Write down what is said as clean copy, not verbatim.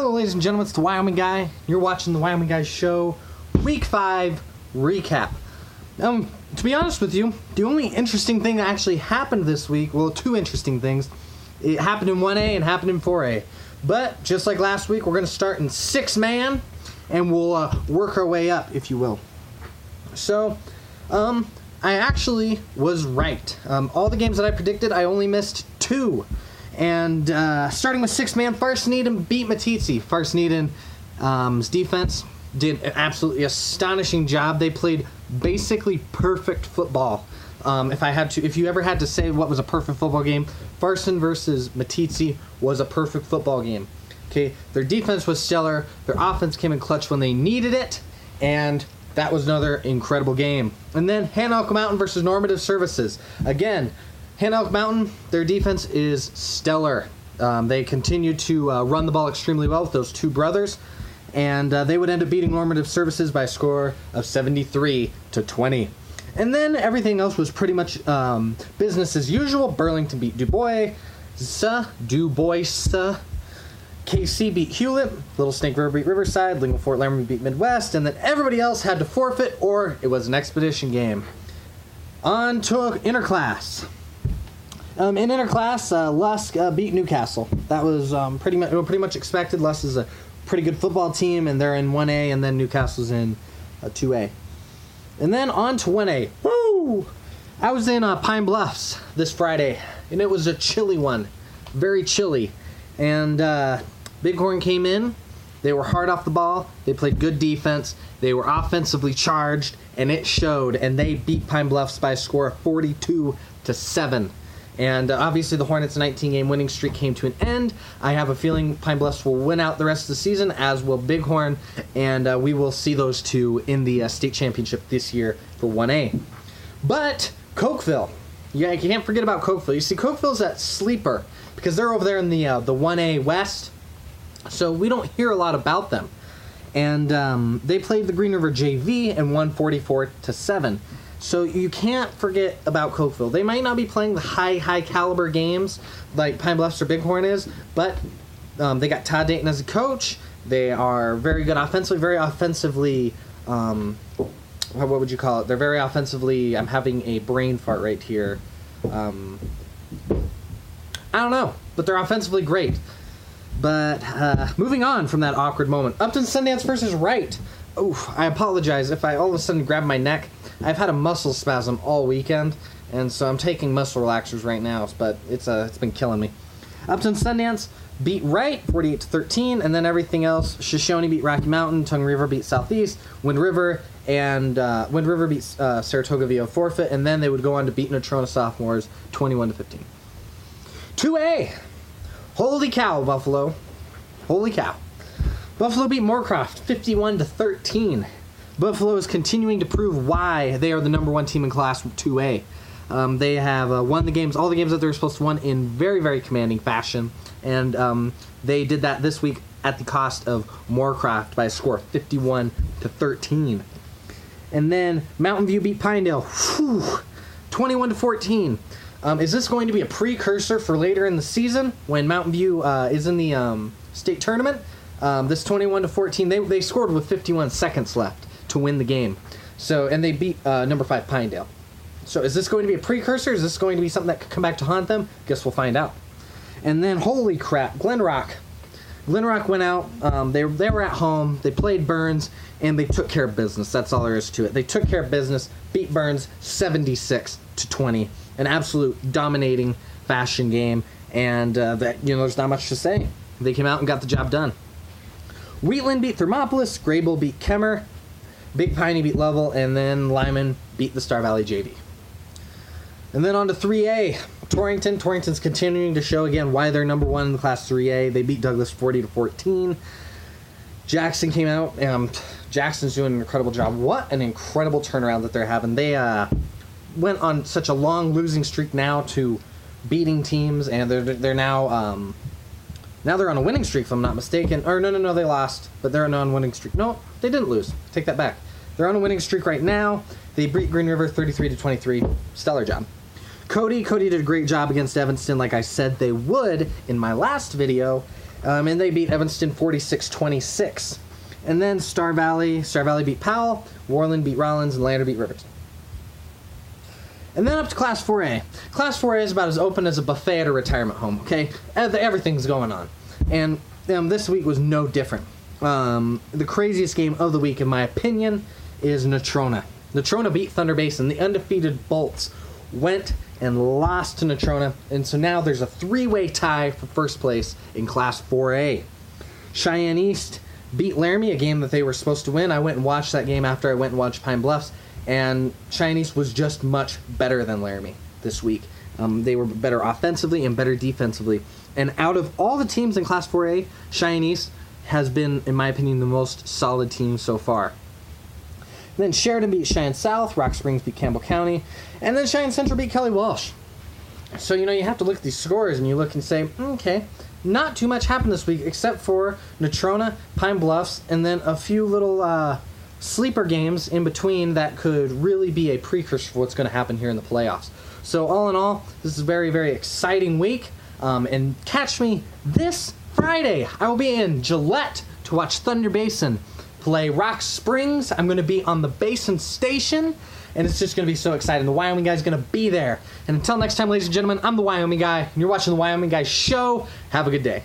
Hello, ladies and gentlemen, it's the Wyoming Guy. You're watching the Wyoming Guy Show Week 5 recap. To be honest with you, the only interesting thing that actually happened this week, well, two interesting things. It happened in 1A and happened in 4A. But, just like last week, we're going to start in 6-man, and we'll work our way up, if you will. So, I actually was right. All the games that I predicted, I only missed 2. And starting with 6-man, Farson beat Matitsi. Farson defense did an absolutely astonishing job. They played basically perfect football. If you ever had to say what was a perfect football game, Farson versus Matitsi was a perfect football game. Okay, their defense was stellar. Their offense came in clutch when they needed it, and that was another incredible game. And then Hanalk Mountain versus Normative Services. Again, Hanalk Mountain, their defense is stellar. They continue to run the ball extremely well with those two brothers, and they would end up beating Normative Services by a score of 73-20. And then everything else was pretty much business as usual. Burlington beat Dubois. KC beat Hewlett. Little Snake River beat Riverside. Lincoln Fort Laramie beat Midwest. And then everybody else had to forfeit, or it was an expedition game. On to interclass. In interclass, Lusk beat Newcastle. That was pretty much expected. Lusk is a pretty good football team, and they're in 1A, and then Newcastle's in 2A. And then on to 1A. Woo! I was in Pine Bluffs this Friday, and it was a chilly one. Very chilly. And Bighorn came in. They were hard off the ball. They played good defense. They were offensively charged, and it showed. And they beat Pine Bluffs by a score of 42-7. And obviously the Hornets' 19-game winning streak came to an end. I have a feeling Pine Bluffs will win out the rest of the season, as will Bighorn, and we will see those two in the state championship this year for 1A. But Cokeville, yeah, you can't forget about Cokeville. You see, Cokeville's that sleeper because they're over there in the 1A West, so we don't hear a lot about them. And they played the Green River JV and won 44-7. So you can't forget about Cokeville. They might not be playing the high caliber games like Pine Bluffs or Bighorn is, but they got Todd Dayton as a coach. They are very good offensively, what would you call it? They're very offensively, I'm having a brain fart right here. I don't know, but they're offensively great. But moving on from that awkward moment, Upton Sundance versus Wright. Oof, I apologize if I all of a sudden grab my neck. I've had a muscle spasm all weekend, and so I'm taking muscle relaxers right now, but it's been killing me. Upton Sundance beat Wright 48-13, and then everything else. Shoshone beat Rocky Mountain, Tongue River beat Southeast, Wind River beat Saratoga via forfeit, and then they would go on to beat Natrona Sophomores 21-15. 2A. Holy cow, Buffalo. Holy cow. Buffalo beat Moorcroft 51-13. Buffalo is continuing to prove why they are the number one team in Class 2A. They have won all the games that they were supposed to win in very, very commanding fashion, and they did that this week at the cost of Moorcroft by a score of 51-13. And then Mountain View beat Pinedale 21-14. Is this going to be a precursor for later in the season when Mountain View is in the state tournament? This 21-14, they scored with 51 seconds left to win the game. And they beat number 5 Pinedale. So is this going to be a precursor? Is this going to be something that could come back to haunt them? Guess we'll find out. And then, holy crap, Glenrock. Glenrock went out. They were at home. They played Burns, and they took care of business. That's all there is to it. They took care of business, beat Burns 76-20. An absolute dominating fashion game, and there's not much to say. They came out and got the job done. Wheatland beat Thermopolis, Grable beat Kemmer, Big Piney beat Lovell, and then Lyman beat the Star Valley JV. And then on to 3A, Torrington. Torrington's continuing to show again why they're number one in the Class 3A. They beat Douglas 40-14. Jackson came out, and Jackson's doing an incredible job. What an incredible turnaround that they're having. They went on such a long losing streak now to beating teams, and they're now they're on a winning streak, if I'm not mistaken. Or no, they lost, but they're on a winning streak. No, they didn't lose. Take that back. They're on a winning streak right now. They beat Green River 33-23. Stellar job. Cody did a great job against Evanston, like I said they would in my last video. And they beat Evanston 46-26. And then Star Valley beat Powell, Warland beat Rollins, and Lander beat Rivers. And then up to Class 4A. Class 4A is about as open as a buffet at a retirement home, okay? Everything's going on. And this week was no different. The craziest game of the week, in my opinion, is Natrona. Natrona beat Thunder Basin. The undefeated Bolts went and lost to Natrona. And so now there's a three-way tie for first place in Class 4A. Cheyenne East beat Laramie, a game that they were supposed to win. I went and watched that game after I went and watched Pine Bluffs. And Cheyenne East was just much better than Laramie this week. They were better offensively and better defensively. And out of all the teams in Class 4A, Cheyenne East has been, in my opinion, the most solid team so far. And then Sheridan beat Cheyenne South, Rock Springs beat Campbell County, and then Cheyenne Central beat Kelly Walsh. So, you have to look at these scores and you look and say, okay, not too much happened this week except for Natrona, Pine Bluffs, and then a few little sleeper games in between that could really be a precursor for what's going to happen here in the playoffs. So all in all, this is a very, very exciting week. And catch me this Friday. I will be in Gillette to watch Thunder Basin play Rock Springs. I'm going to be on the Basin Station, and it's just going to be so exciting. The Wyoming guy's going to be there. And until next time, ladies and gentlemen, I'm the Wyoming guy, and you're watching the Wyoming Guy Show. Have a good day.